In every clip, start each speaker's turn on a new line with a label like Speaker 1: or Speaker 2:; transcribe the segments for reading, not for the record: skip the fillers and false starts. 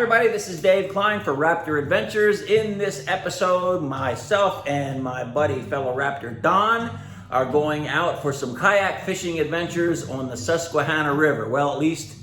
Speaker 1: everybody, this is Dave Kline for RAPTR Adventures. In this episode, myself and my buddy, fellow RAPTR Don, are going out for some kayak fishing adventures on the Susquehanna River. Well, at least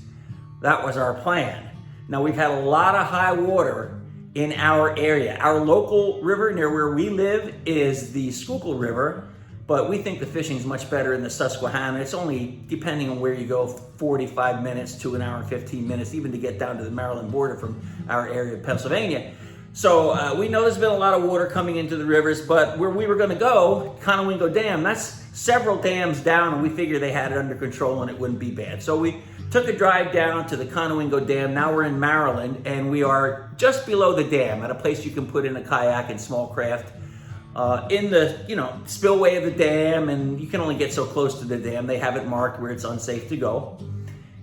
Speaker 1: that was our plan. Now, we've had a lot of high water in our area. Our local river near where we live is the Schuylkill River, but we think the fishing is much better in the Susquehanna. It's only, depending on where you go, 45 minutes to an hour and 15 minutes, even to get down to the Maryland border from our area of Pennsylvania. So we know there's been a lot of water coming into the rivers, but where we were gonna go, Conowingo Dam, that's several dams down, and we figured they had it under control and it wouldn't be bad. So we took a drive down to the Conowingo Dam. Now we're in Maryland, and we are just below the dam at a place you can put in a kayak and small craft. In the spillway of the dam, and you can only get so close to the dam. They have it marked where it's unsafe to go.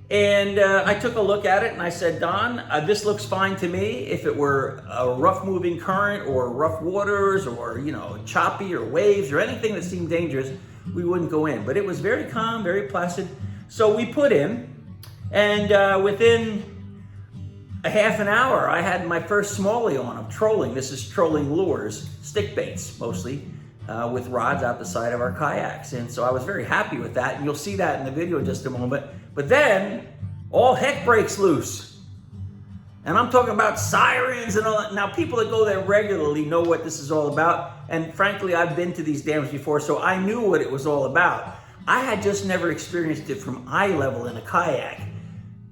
Speaker 1: And I took a look at it and I said, Don, this looks fine to me. If it were a rough moving current or rough waters or choppy or waves or anything that seemed dangerous, we wouldn't go in. But it was very calm, very placid. So we put in, and within a half an hour, I had my first smallie on. I'm trolling. This is trolling lures, stick baits mostly, with rods out the side of our kayaks. And so I was very happy with that. And you'll see that in the video in just a moment. But then all heck breaks loose. And I'm talking about sirens and all that. Now, people that go there regularly know what this is all about. And frankly, I've been to these dams before, so I knew what it was all about. I had just never experienced it from eye level in a kayak.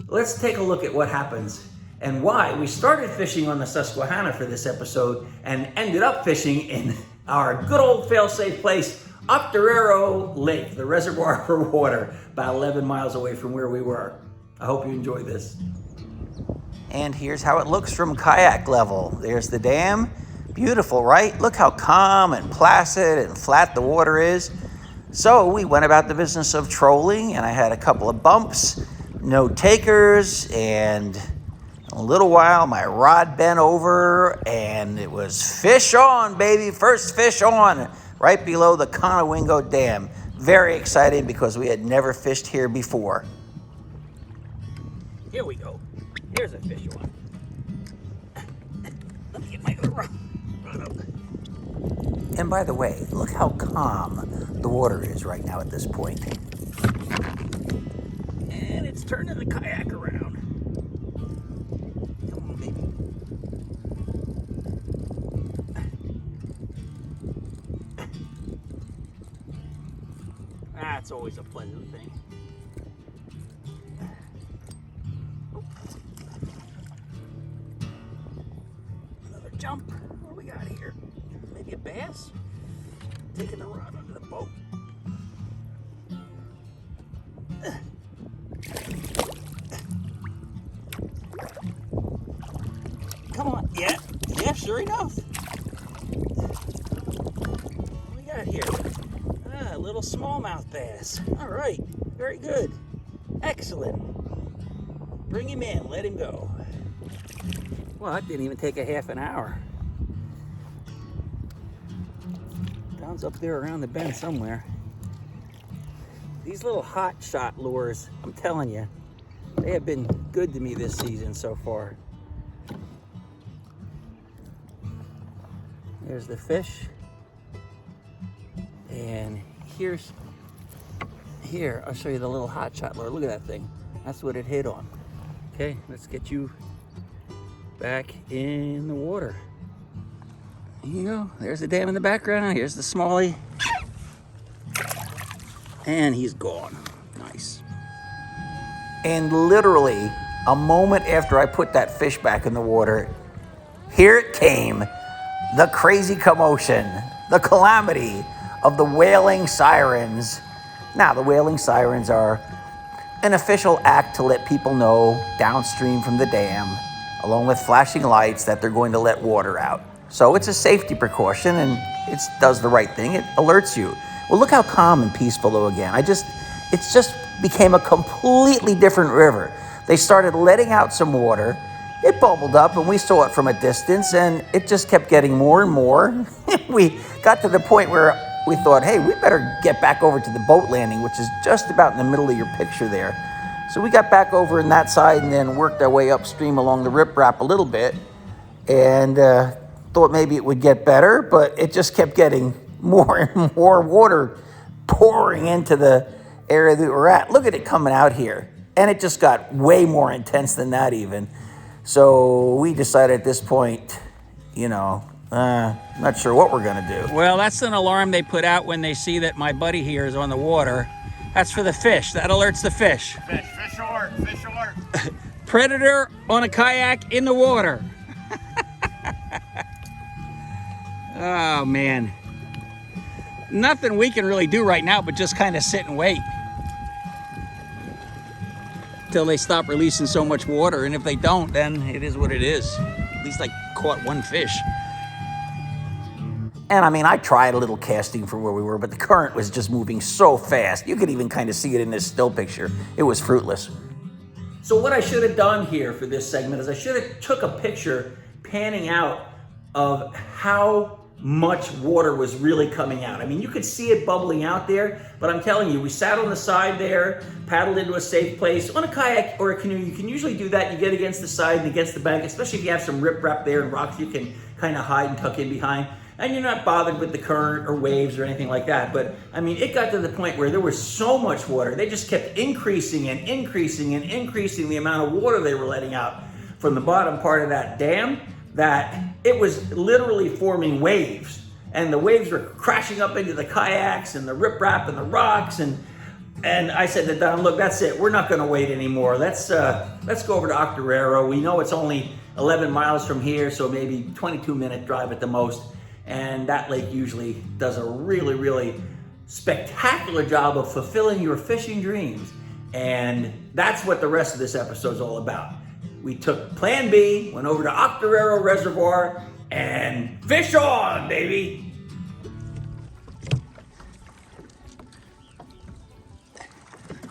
Speaker 1: Let's take a look at what happens and why we started fishing on the Susquehanna for this episode and ended up fishing in our good old fail-safe place, Octoraro Lake, the reservoir for water, about 11 miles away from where we were. I hope you enjoy this. And here's how it looks from kayak level. There's the dam. Beautiful, right? Look how calm and placid and flat the water is. So we went about the business of trolling, and I had a couple of bumps, no takers, and in a little while, my rod bent over, and it was fish on, baby. First fish on, right below the Conowingo Dam. Very exciting because we had never fished here before. Here we go. Here's a fish on. Let me get my other rod up. And by the way, look how calm the water is right now at this point. And it's turning the kayak around. That's always a pleasant thing. Another jump. What do we got here? Maybe a bass? Taking the rod under the boat. Come on. Yeah, sure enough. What do we got here? A little smallmouth bass. All right, very good. Excellent. Bring him in, let him go. Well, that didn't even take a half an hour. Don's up there around the bend somewhere. These little hot shot lures, I'm telling you, they have been good to me this season so far. There's the fish. And here, I'll show you the little hot shot lure. Look at that thing. That's what it hit on. Okay, let's get you back in the water. Here you go. There's the dam in the background. Here's the smallie. And he's gone. Nice. And literally, a moment after I put that fish back in the water, here it came. The crazy commotion, the calamity of the wailing sirens. Now, the wailing sirens are an official act to let people know downstream from the dam, along with flashing lights, that they're going to let water out. So it's a safety precaution, and it does the right thing. It alerts you. Well, look how calm and peaceful though again. It's just became a completely different river. They started letting out some water. It bubbled up, and we saw it from a distance, and it just kept getting more and more. We got to the point where we thought, hey, we better get back over to the boat landing, which is just about in the middle of your picture there. So we got back over in that side and then worked our way upstream along the riprap a little bit, and thought maybe it would get better, but it just kept getting more and more water pouring into the area that we're at. Look at it coming out here. And it just got way more intense than that even. So we decided at this point, you know, not sure what we're gonna do. Well, that's an alarm they put out when they see that my buddy here is on the water. That's for the fish. That alerts the fish.
Speaker 2: Fish alert, fish alert.
Speaker 1: Predator on a kayak in the water. Oh, man. Nothing we can really do right now but just kind of sit and wait till they stop releasing so much water. And if they don't, then it is what it is. At least I caught one fish. And I mean, I tried a little casting from where we were, but the current was just moving so fast. You could even kind of see it in this still picture. It was fruitless. So what I should have done here for this segment is I should have took a picture panning out of how much water was really coming out. I mean, you could see it bubbling out there, but I'm telling you, we sat on the side there, paddled into a safe place. On a kayak or a canoe, you can usually do that. You get against the side and against the bank, especially if you have some riprap there and rocks you can kind of hide and tuck in behind. And you're not bothered with the current or waves or anything like that. But I mean, it got to the point where there was so much water, they just kept increasing and increasing and increasing the amount of water they were letting out from the bottom part of that dam, that it was literally forming waves. And the waves were crashing up into the kayaks and the riprap and the rocks. And I said to Don, look, that's it. We're not gonna wait anymore. Let's go over to Octoraro. We know it's only 11 miles from here, so maybe 22-minute drive at the most. And that lake usually does a really, really spectacular job of fulfilling your fishing dreams. And that's what the rest of this episode is all about. We took Plan B, went over to Octoraro Reservoir, and fish on, baby!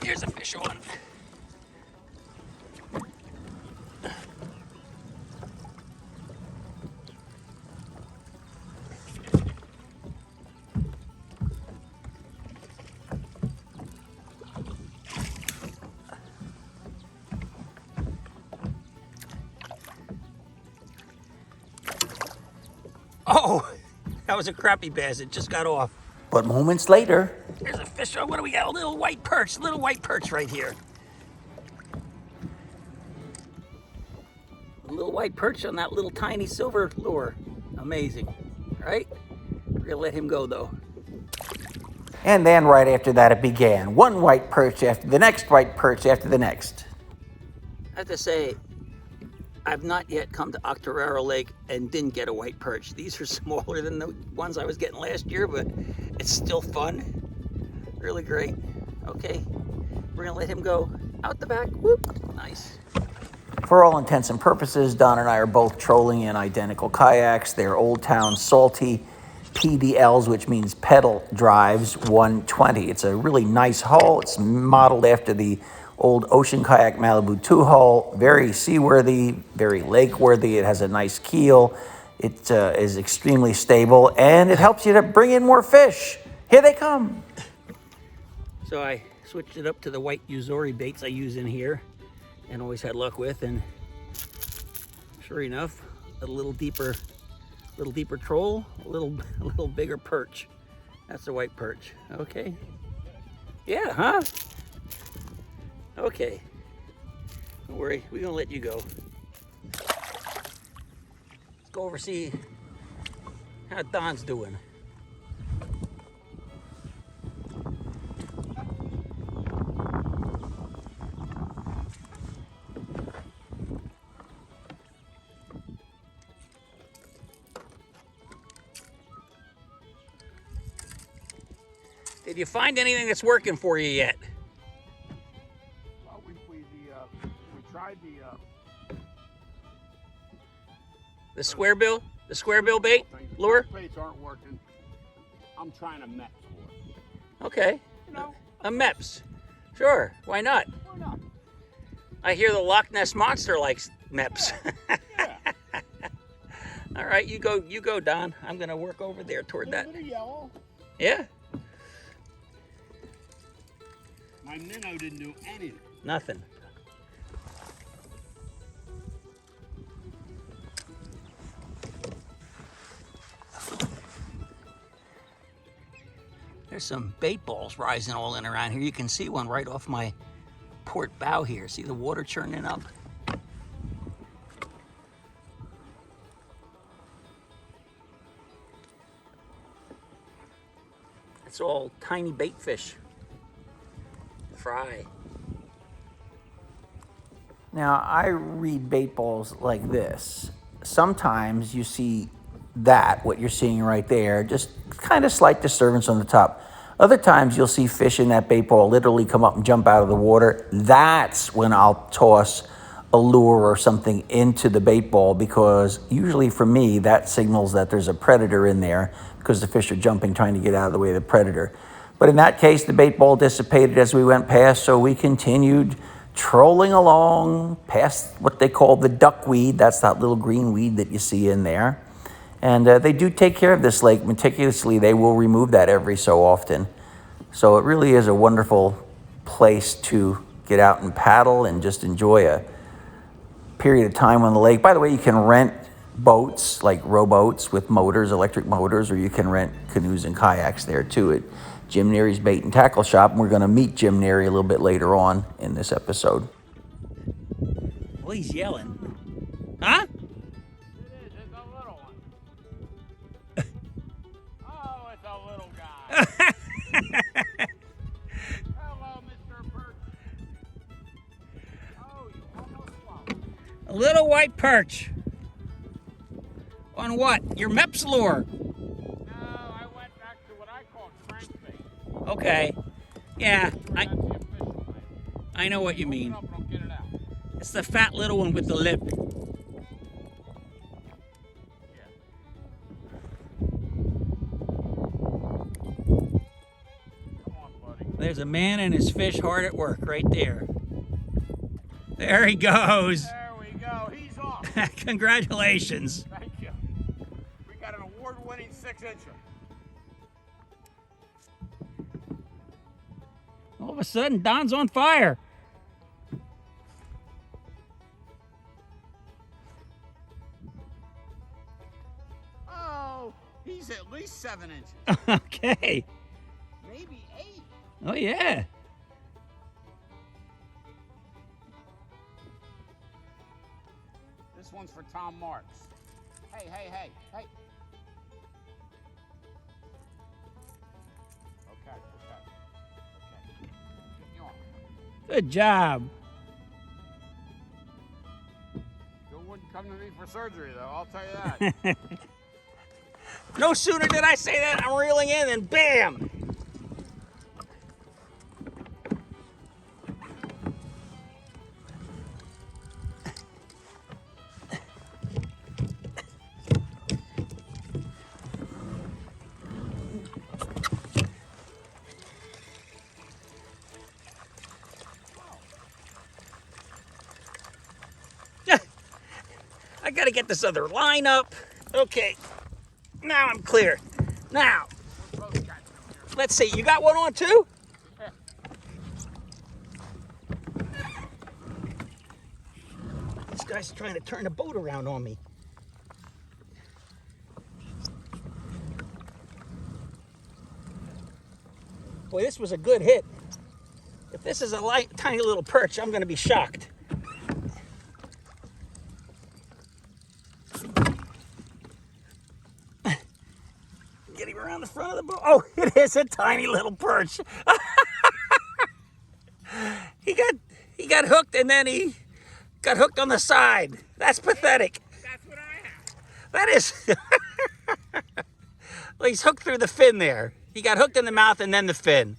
Speaker 1: Here's a fish on. Oh, that was a crappie bass. It just got off. But moments later, there's a fish on. What do we got? A little white perch right here. A little white perch on that little tiny silver lure. Amazing, right? We're gonna let him go though. And then right after that, it began. One white perch after the next white perch after the next. I have to say, I've not yet come to Octoraro Lake and didn't get a white perch. These are smaller than the ones I was getting last year, but it's still fun. Really great. Okay, we're gonna let him go out the back. Whoop, nice. For all intents and purposes, Don and I are both trolling in identical kayaks. They're Old Town Salty PDLs, which means pedal drives 120. It's a really nice hull. It's modeled after the old Ocean Kayak Malibu 2 hull, very seaworthy, very lake-worthy. It has a nice keel. It is extremely stable, and it helps you to bring in more fish. Here they come. So I switched it up to the white Uzori baits I use in here and always had luck with, and sure enough, a little deeper troll, a little bigger perch. That's the white perch. Okay. Yeah, huh? Okay, don't worry, we're gonna let you go. Let's go over see how Don's doing. Did you find anything that's working for you yet? The square bill bait lure?
Speaker 2: Baits aren't working. I'm trying a MEPS lure.
Speaker 1: Okay.
Speaker 2: You know?
Speaker 1: A MEPS. Sure. Why not?
Speaker 2: Why not?
Speaker 1: I hear the Loch Ness Monster likes MEPS.
Speaker 2: Yeah.
Speaker 1: All right, you go, Don. I'm gonna work over there toward that.
Speaker 2: A little yellow.
Speaker 1: Yeah.
Speaker 2: My minnow didn't do anything.
Speaker 1: Nothing. There's some bait balls rising all in around here. You can see one right off my port bow here. See the water churning up? It's all tiny bait fish. Fry. Now, I read bait balls like this. Sometimes you see that, what you're seeing right there, just kind of slight disturbance on the top. Other times you'll see fish in that bait ball literally come up and jump out of the water. That's when I'll toss a lure or something into the bait ball, because usually for me that signals that there's a predator in there, because the fish are jumping trying to get out of the way of the predator. But in that case, the bait ball dissipated as we went past, so we continued trolling along past what they call the duckweed. That's that little green weed that you see in there. And they do take care of this lake meticulously. They will remove that every so often. So it really is a wonderful place to get out and paddle and just enjoy a period of time on the lake. By the way, you can rent boats, like rowboats with motors, electric motors, or you can rent canoes and kayaks there too at Jim Neary's Bait and Tackle Shop. And we're going to meet Jim Neary a little bit later on in this episode. Well, he's yelling. Huh?
Speaker 2: Hello, Mr. Perch. Oh, you almost swallowed.
Speaker 1: A little white perch. On what? Your Meps lure?
Speaker 2: No, I went back to what I call crankbait.
Speaker 1: Okay. Yeah,
Speaker 2: That's the official name.
Speaker 1: I know what you mean.
Speaker 2: Open up and I'll get it out.
Speaker 1: It's the fat little one with the lip. There's a man and his fish hard at work right there. There he goes.
Speaker 2: There we go. He's off.
Speaker 1: Congratulations.
Speaker 2: Thank you. We got an award-winning 6-incher.
Speaker 1: All of a sudden, Don's on fire.
Speaker 2: Oh, he's at least 7 inches.
Speaker 1: Okay.
Speaker 2: Maybe 8.
Speaker 1: Oh, yeah.
Speaker 2: This one's for Tom Marks. Hey, hey, hey, hey. Okay. Get you on.
Speaker 1: Good job.
Speaker 2: Still wouldn't come to me for surgery, though, I'll tell you that.
Speaker 1: No sooner did I say that, I'm reeling in, and bam! I gotta get this other line up. Okay, now I'm clear. Now, let's see, you got one on too? This guy's trying to turn the boat around on me. Boy, this was a good hit. If this is a light, tiny little perch, I'm gonna be shocked. Get him around the front of the boat. Oh, it is a tiny little perch. He got hooked, and then he got hooked on the side. That's pathetic.
Speaker 2: That's what I have.
Speaker 1: That is. Well, he's hooked through the fin there. He got hooked in the mouth and then the fin.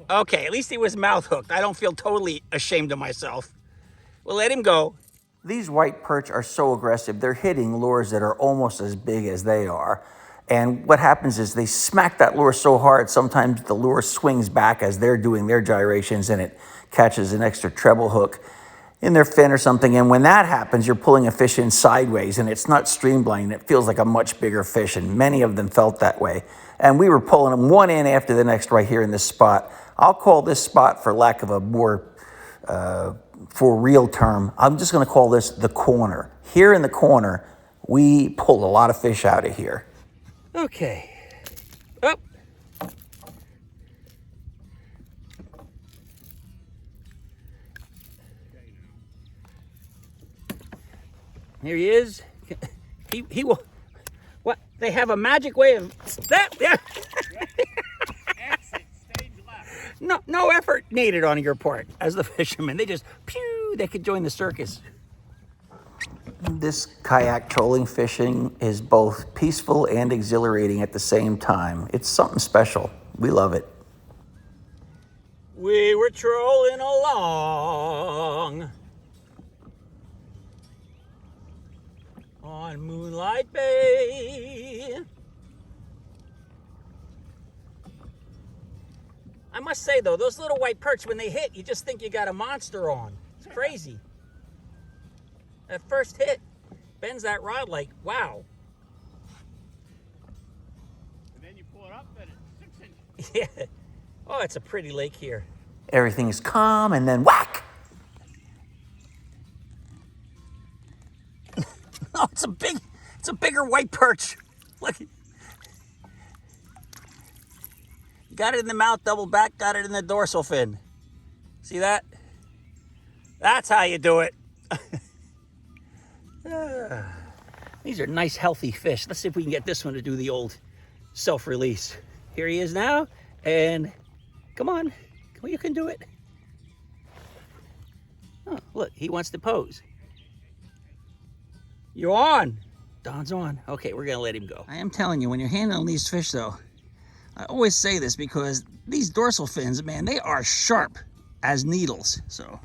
Speaker 2: Oh.
Speaker 1: Okay, at least he was mouth hooked. I don't feel totally ashamed of myself. We'll let him go. These white perch are so aggressive. They're hitting lures that are almost as big as they are. And what happens is they smack that lure so hard, sometimes the lure swings back as they're doing their gyrations and it catches an extra treble hook in their fin or something. And when that happens, you're pulling a fish in sideways and it's not streamlined. It feels like a much bigger fish, and many of them felt that way. And we were pulling them one in after the next right here in this spot. I'll call this spot, for lack of a more for real term, I'm just going to call this the corner. Here in the corner, we pulled a lot of fish out of here. Okay. Oh. Here he is. He will. What? They have a magic way of that. Yeah.
Speaker 2: Exit, stage left.
Speaker 1: No effort needed on your part as the fisherman. They just pew. They could join the circus. This kayak trolling fishing is both peaceful and exhilarating at the same time. It's something special. We love it. We were trolling along on Moonlight Bay. I must say though, those little white perch, when they hit, you just think you got a monster on. It's crazy. That first hit bends that rod like, wow.
Speaker 2: And then you pull it up and it's 6 inches.
Speaker 1: Yeah. Oh, it's a pretty lake here. Everything is calm and then whack. Oh, it's a bigger white perch. Look. Got it in the mouth, double back, got it in the dorsal fin. See that? That's how you do it. These are nice, healthy fish. Let's see if we can get this one to do the old self-release. Here he is now, and come on, you can do it. Oh, look, he wants to pose. You're on. Don's on. Okay, we're gonna let him go. I am telling you, when you're handling these fish though, I always say this because these dorsal fins, man, they are sharp as needles, so.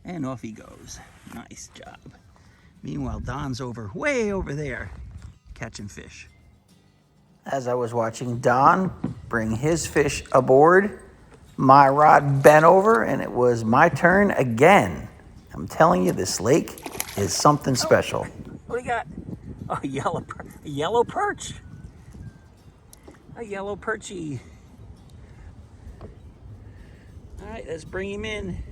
Speaker 1: And off he goes. Nice job. Meanwhile, Don's way over there, catching fish. As I was watching Don bring his fish aboard, my rod bent over and it was my turn again. I'm telling you, this lake is something special. What do you got? Oh, a yellow perch. A yellow perchy. All right, let's bring him in.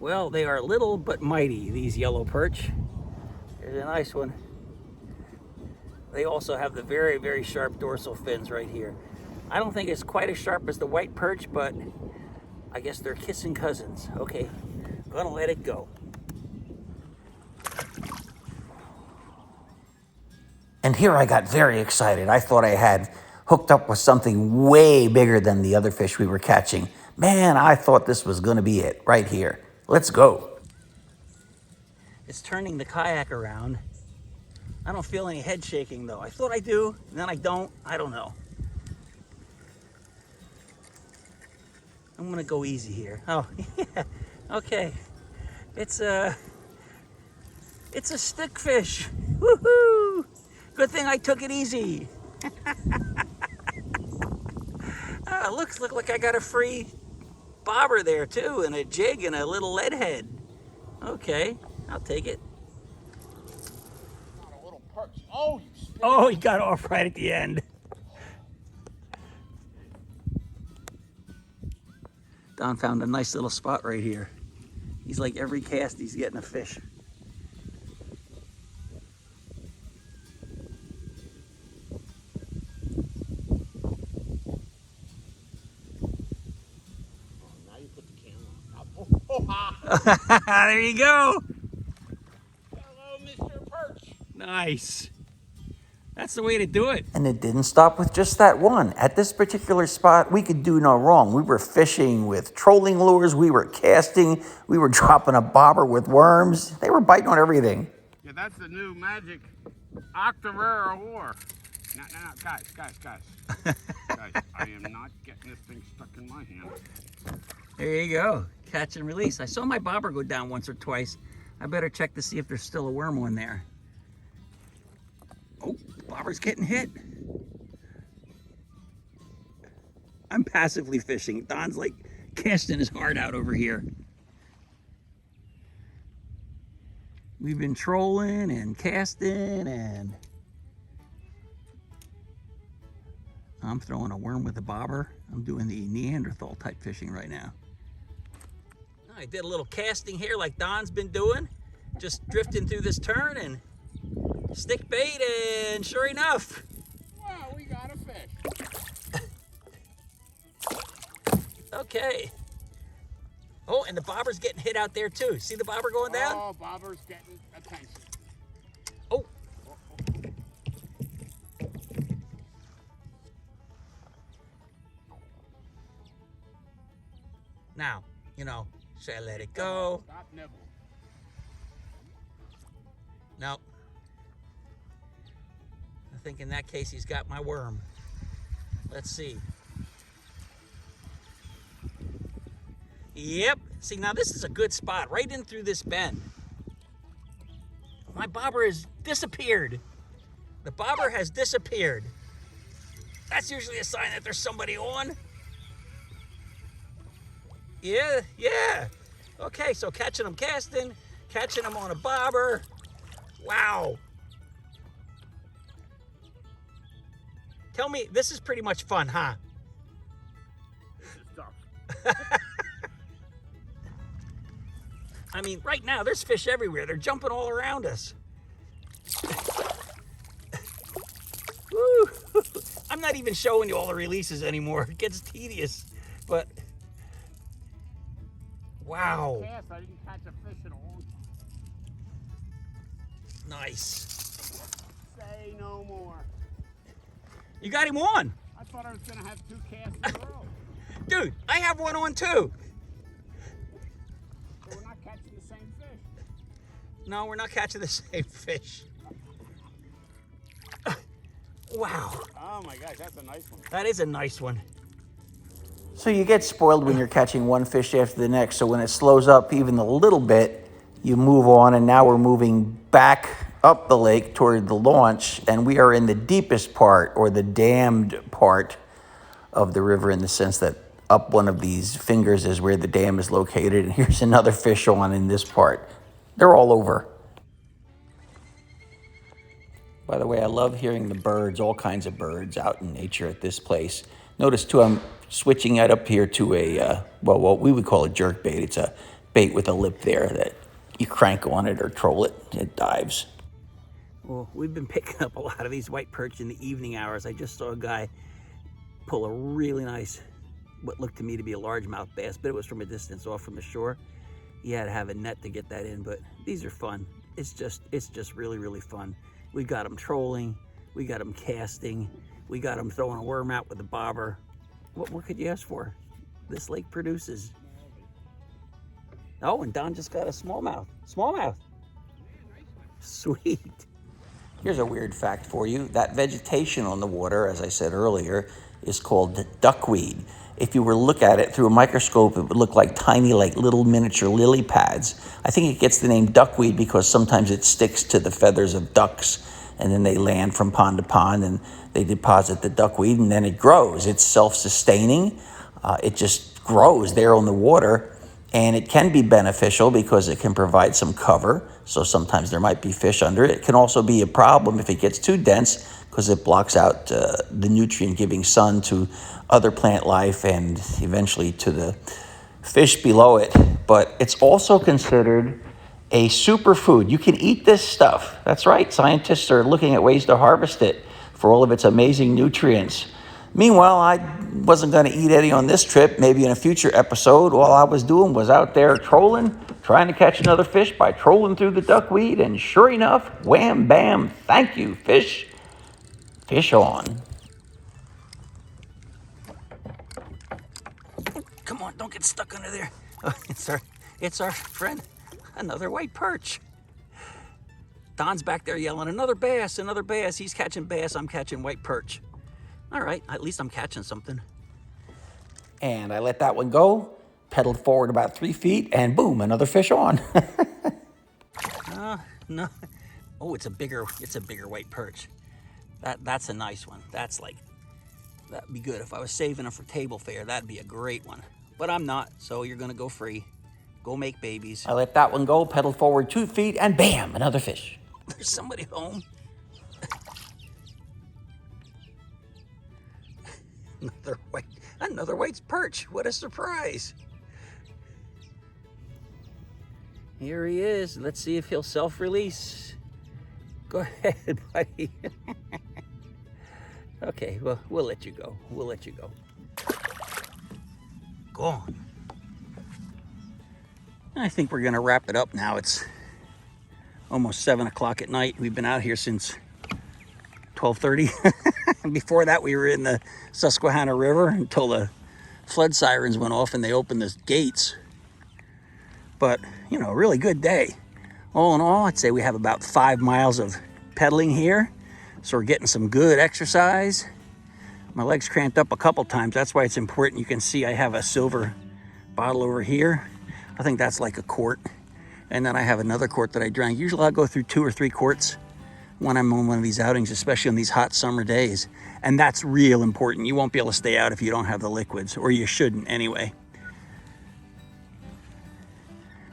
Speaker 1: Well, they are little but mighty, these yellow perch. Here's a nice one. They also have the very, very sharp dorsal fins right here. I don't think it's quite as sharp as the white perch, but I guess they're kissing cousins. Okay, gonna let it go. And here I got very excited. I thought I had hooked up with something way bigger than the other fish we were catching. Man, I thought this was gonna be it right here. Let's go. It's turning the kayak around. I don't feel any head shaking though. I thought I do, and then I don't. I don't know. I'm gonna go easy here. Oh, yeah, okay. It's a stickfish. Woohoo! Good thing I took it easy. Look like I got a free bobber there too, and a jig and a little lead head. Okay, I'll take it.
Speaker 2: Not a little perch. Oh, you spit.
Speaker 1: Oh, he got off right at the end. Don found a nice little spot right here. He's like every cast he's getting a fish. There you go.
Speaker 2: Hello, Mr. Perch.
Speaker 1: Nice. That's the way to do it.
Speaker 3: And it didn't stop with just that one. At this particular spot, we could do no wrong. We were fishing with trolling lures. We were casting. We were dropping a bobber with worms. They were biting on everything.
Speaker 2: Yeah, that's the new magic Octoraro Reservoir. No, guys. Guys, I am not getting this thing stuck in my hand.
Speaker 1: There you go. Catch and release. I saw my bobber go down once or twice. I better check to see if there's still a worm on there. Oh, bobber's getting hit. I'm passively fishing. Don's like casting his heart out over here. We've been trolling and casting and...
Speaker 3: I'm throwing a worm with a bobber. I'm doing the Neanderthal type fishing right now. I did a little casting here like Don's been doing. Just drifting through this turn and stick bait, and sure enough.
Speaker 2: Wow, we got a fish.
Speaker 3: Okay. Oh, and the bobber's getting hit out there too. See the bobber going down?
Speaker 2: Oh, bobber's getting attention.
Speaker 3: Oh. Now, you know, should I let it go?
Speaker 2: Stop nibble.
Speaker 3: No. I think in that case he's got my worm. Let's see. Yep. See, now this is a good spot, right in through this bend. My bobber has disappeared. The bobber has disappeared. That's usually a sign that there's somebody on. Yeah, yeah. Okay, so catching them casting, catching them on a bobber. Wow. Tell me, this is pretty much fun, huh?
Speaker 2: This is tough.
Speaker 3: I mean, right now, there's fish everywhere. They're jumping all around us. Woo. I'm not even showing you all the releases anymore. It gets tedious, but wow.
Speaker 2: I didn't catch a fish in a long time.
Speaker 3: Nice.
Speaker 2: Say no more.
Speaker 3: You got him on.
Speaker 2: I thought I was going to have 2 casts in a row.
Speaker 3: Dude, I have one on too.
Speaker 2: So we're not catching the same fish.
Speaker 3: No, we're not catching the same fish. Wow.
Speaker 2: Oh my gosh, that's a nice one.
Speaker 3: That is a nice one.
Speaker 4: So you get spoiled when you're catching one fish after the next. So when it slows up even a little bit, you move on, and now we're moving back up the lake toward the launch, and we are in the deepest part, or the dammed part of the river, in the sense that up one of these fingers is where the dam is located, and here's another fish on in this part. They're all over. By the way, I love hearing the birds, all kinds of birds out in nature at this place. Notice too, I'm switching it up here to a, well, what we would call a jerk bait. It's a bait with a lip there that you crank on it or troll it, it dives.
Speaker 3: Well, we've been picking up a lot of these white perch in the evening hours. I just saw a guy pull a really nice, what looked to me to be a largemouth bass, but it was from a distance off from the shore. He had to have a net to get that in, but these are fun. It's just really, really fun. We got them trolling, we got them casting, we got them throwing a worm out with a bobber. What more could you ask for? This lake produces. Oh, and Don just got a smallmouth. Smallmouth. Sweet.
Speaker 4: Here's a weird fact for you. That vegetation on the water, as I said earlier, is called duckweed. If you were to look at it through a microscope, it would look like tiny, like little miniature lily pads. I think it gets the name duckweed because sometimes it sticks to the feathers of ducks, and then they land from pond to pond, and they deposit the duckweed, and then it grows. It's self-sustaining. It just grows there on the water, and it can be beneficial because it can provide some cover. So sometimes there might be fish under it. It can also be a problem if it gets too dense because it blocks out the nutrient-giving sun to other plant life and eventually to the fish below it. But it's also considered a superfood. You can eat this stuff. That's right. Scientists are looking at ways to harvest it for all of its amazing nutrients. Meanwhile, I wasn't going to eat any on this trip. Maybe in a future episode, all I was doing was out there trolling, trying to catch another fish by trolling through the duckweed. And sure enough, wham, bam, thank you, fish. Fish on.
Speaker 3: Come on, don't get stuck under there. Oh, it's our friend, another white perch. Don's back there yelling, another bass, another bass. He's catching bass, I'm catching white perch. All right, at least I'm catching something.
Speaker 4: And I let that one go, pedaled forward about 3 feet, and boom, another fish on.
Speaker 3: No. Oh, it's a bigger white perch. That's a nice one. That'd be good. If I was saving them for table fare, that'd be a great one. But I'm not, so you're gonna go free. Go make babies.
Speaker 4: I let that one go, pedaled forward 2 feet, and bam, another fish.
Speaker 3: There's somebody home. Another white perch. What a surprise. Here he is. Let's see if he'll self-release. Go ahead, buddy. Okay, well, we'll let you go. We'll let you go. Gone. I think we're gonna wrap it up now. It's almost 7 o'clock at night. We've been out here since 12:30. Before that, we were in the Susquehanna River until the flood sirens went off and they opened the gates. But, you know, a really good day. All in all, I'd say we have about 5 miles of pedaling here. So we're getting some good exercise. My legs cramped up a couple times. That's why it's important. You can see I have a silver bottle over here. I think that's like a quart. And then I have another quart that I drank. Usually I'll go through 2 or 3 quarts when I'm on one of these outings, especially on these hot summer days. And that's real important. You won't be able to stay out if you don't have the liquids, or you shouldn't anyway.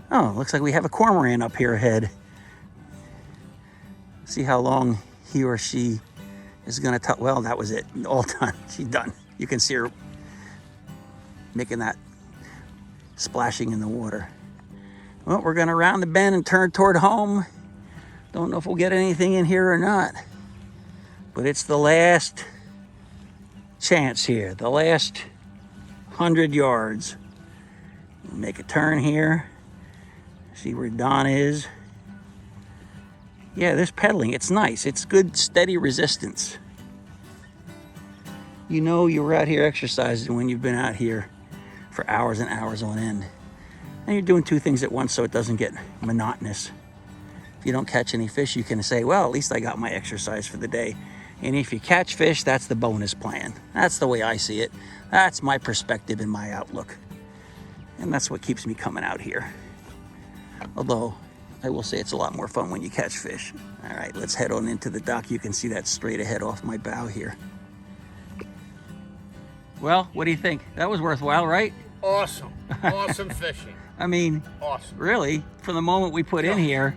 Speaker 3: Oh, looks like we have a cormorant up here ahead. See how long he or she is gonna talk. Well, that was it, all done, she's done. You can see her making that splashing in the water. Well, we're gonna round the bend and turn toward home. Don't know if we'll get anything in here or not, but it's the last chance here, the last 100 yards. Make a turn here, see where Don is. Yeah, this pedaling, it's nice. It's good, steady resistance. You know you were out here exercising when you've been out here for hours and hours on end. And you're doing 2 things at once so it doesn't get monotonous. If you don't catch any fish, you can say, well, at least I got my exercise for the day. And if you catch fish, that's the bonus plan. That's the way I see it. That's my perspective and my outlook. And that's what keeps me coming out here. Although, I will say it's a lot more fun when you catch fish. All right, let's head on into the dock. You can see that straight ahead off my bow here. Well, what do you think? That was worthwhile, right?
Speaker 2: Awesome. Awesome fishing.
Speaker 3: I mean,
Speaker 2: Awesome.
Speaker 3: really, from the moment we put in here,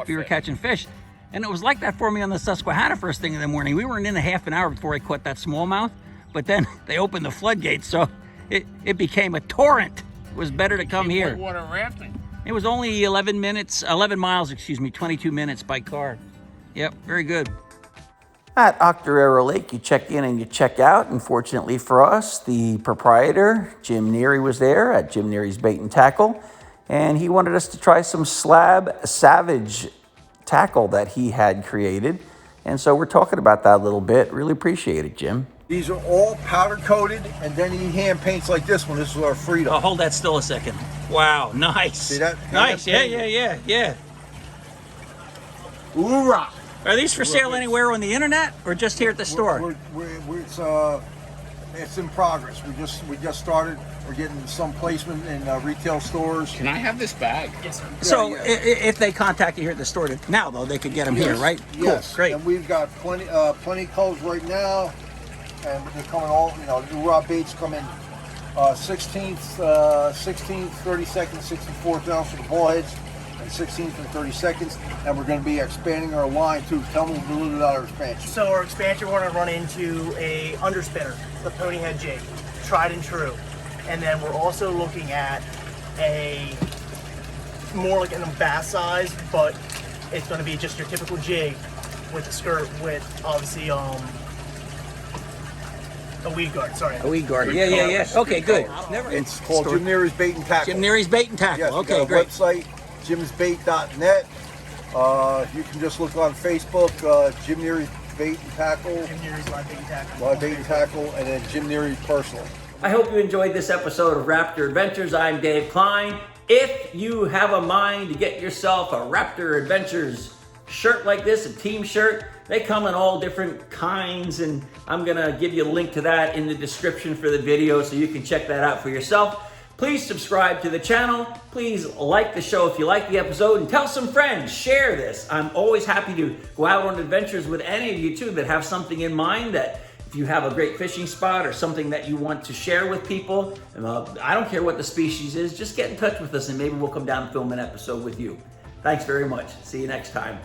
Speaker 3: we were catching fish. And it was like that for me on the Susquehanna first thing in the morning. We weren't in a half an hour before I caught that smallmouth, but then they opened the floodgates, so it became a torrent. It was better to come here.
Speaker 2: Water rafting.
Speaker 3: It was only 11 miles, 22 minutes by car. Yep, very good.
Speaker 4: At Octoraro Lake, you check in and you check out. Unfortunately for us, the proprietor, Jim Neary, was there at Jim Neary's Bait and Tackle, and he wanted us to try some Slab Savage tackle that he had created. And so we're talking about that a little bit. Really appreciate it, Jim.
Speaker 5: These are all powder coated, and then he hand paints like this one. This is our Freedom.
Speaker 3: Oh, hold that still a second. Wow, nice.
Speaker 5: See that?
Speaker 3: Nice, yeah.
Speaker 5: Hoorah!
Speaker 3: Are these for sale anywhere on the internet or just here at the store?
Speaker 5: It's in progress. We just started. We're getting some placement in retail stores.
Speaker 2: Can I have this bag?
Speaker 6: Yes, sir.
Speaker 3: So
Speaker 5: Yeah.
Speaker 3: if they contact you here at the store now, though, they could get them here, right?
Speaker 5: Yes.
Speaker 3: Cool, great.
Speaker 5: And we've got plenty of colors right now, and they're coming all. You know, new raw baits come in 16th, 32nd, 64th ounce for the bullheads, and 16th and 32nd. And we're going to be expanding our line too. Tell me a little bit about our expansion.
Speaker 6: So our expansion, we're going to run into a underspinner, the ponyhead jig, tried and true. And then we're also looking at a more like an bass size, but it's going to be just your typical jig with a skirt with obviously a weed guard. Sorry.
Speaker 3: A weed guard. Yeah. Okay, good.
Speaker 5: It's called Jim Neary's Bait and Tackle.
Speaker 3: Jim Neary's Bait and Tackle.
Speaker 5: Yes,
Speaker 3: Okay,
Speaker 5: we got a
Speaker 3: great.
Speaker 5: website, jimsbait.net. You can just look on Facebook, Jim Neary's Bait and Tackle,
Speaker 6: Jim Neary's Live Bait and Tackle.
Speaker 5: Live Bait and Tackle, and then Jim Neary personal.
Speaker 1: I hope you enjoyed this episode of RAPTR Adventures. I'm Dave Kline. If you have a mind to get yourself a RAPTR Adventures shirt like this, a team shirt, they come in all different kinds, and I'm gonna give you a link to that in the description for the video so you can check that out for yourself. Please subscribe to the channel. Please like the show if you like the episode, and tell some friends, share this. I'm always happy to go out on adventures with any of you too that have something in mind, that if you have a great fishing spot or something that you want to share with people, I don't care what the species is, just get in touch with us and maybe we'll come down and film an episode with you. Thanks very much. See you next time.